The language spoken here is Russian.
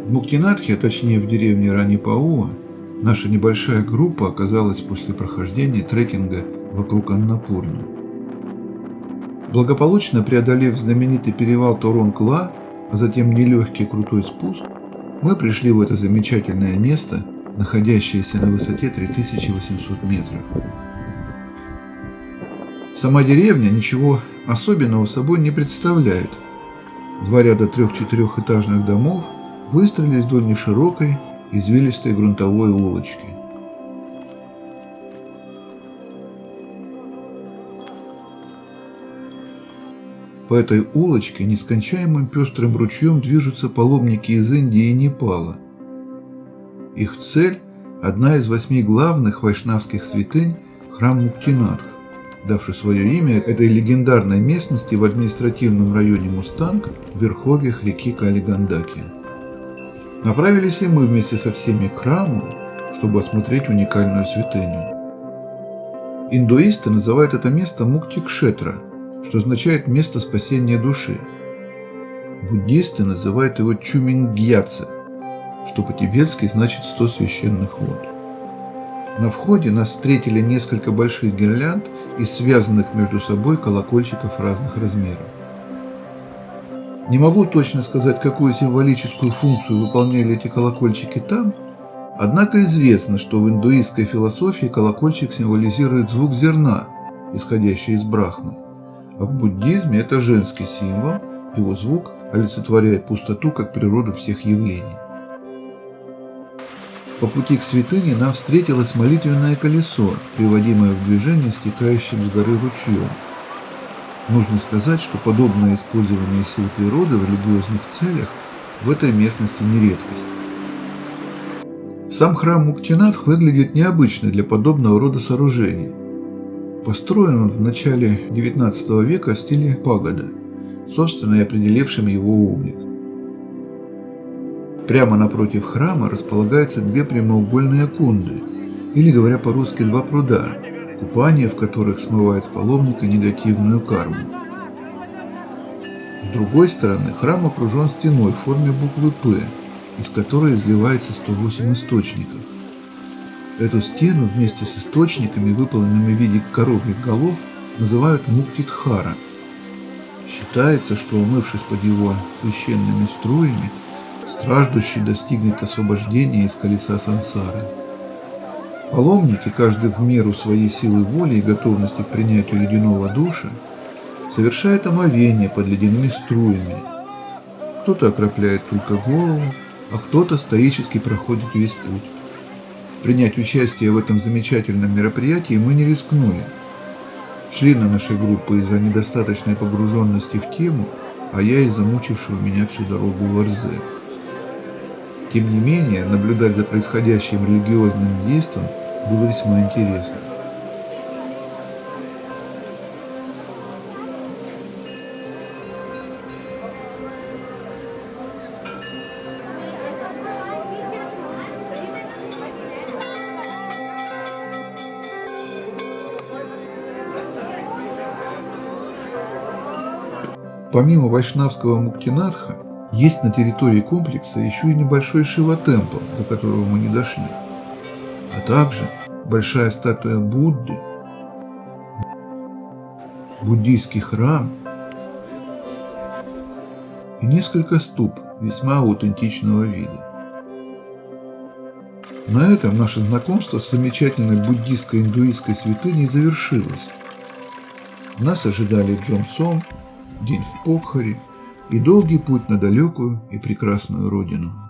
В Муктинатхе, а точнее в деревне Ранипауа, наша небольшая группа оказалась после прохождения трекинга вокруг Аннапурны. Благополучно преодолев знаменитый перевал Торонг-Ла, а затем нелегкий крутой спуск, мы пришли в это замечательное место, находящееся на высоте 3800 метров. Сама деревня ничего особенного собой не представляет. Два ряда 3-4-этажных домов выстроились вдоль неширокой, извилистой грунтовой улочки. По этой улочке нескончаемым пестрым ручьем движутся паломники из Индии и Непала. Их цель – одна из 8 главных вайшнавских святынь – храм Муктинатх, давший свое имя этой легендарной местности в административном районе Мустанг в верховьях реки Кали-Гандаки. Направились и мы вместе со всеми к храму, чтобы осмотреть уникальную святыню. Индуисты называют это место Мукти-Кшетра, что означает «место спасения души». Буддисты называют его Чумингьяце, что по-тибетски значит «100 священных вод». На входе нас встретили несколько больших гирлянд из связанных между собой колокольчиков разных размеров. Не могу точно сказать, какую символическую функцию выполняли эти колокольчики там, однако известно, что в индуистской философии колокольчик символизирует звук зерна, исходящий из Брахмы, а в буддизме это женский символ, его звук олицетворяет пустоту как природу всех явлений. По пути к святыне нам встретилось молитвенное колесо, приводимое в движение стекающим с горы ручьем. Нужно сказать, что подобное использование сил природы в религиозных целях в этой местности не редкость. Сам храм Муктинатх выглядит необычно для подобного рода сооружений. Построен он в начале XIX века в стиле пагода, собственно и определившим его облик. Прямо напротив храма располагаются две прямоугольные кунды, или, говоря по-русски, два пруда, купание в которых смывает с паломника негативную карму. С другой стороны, храм окружен стеной в форме буквы «П», из которой изливается 108 источников. Эту стену вместе с источниками, выполненными в виде коровьих голов, называют Муктидхара. Считается, что, умывшись под его священными струями, страждущий достигнет освобождения из колеса сансары. Паломники, каждый в меру своей силы воли и готовности к принятию ледяного душа, совершают омовение под ледяными струями. Кто-то окропляет только голову, а кто-то стоически проходит весь путь. Принять участие в этом замечательном мероприятии мы не рискнули. Члены нашей группы из-за недостаточной погруженности в тему, а я из-за мучившего меня всю дорогу в Орзе. Тем не менее, наблюдать за происходящим религиозным действием было весьма интересно. Помимо вайшнавского Муктинатха, есть на территории комплекса еще и небольшой Шива-темпл, до которого мы не дошли, а также большая статуя Будды, буддийский храм и несколько ступ весьма аутентичного вида. На этом наше знакомство с замечательной буддийской индуистской святыней завершилось. Нас ожидали Джомсом, день в Покхаре и долгий путь на далекую и прекрасную родину.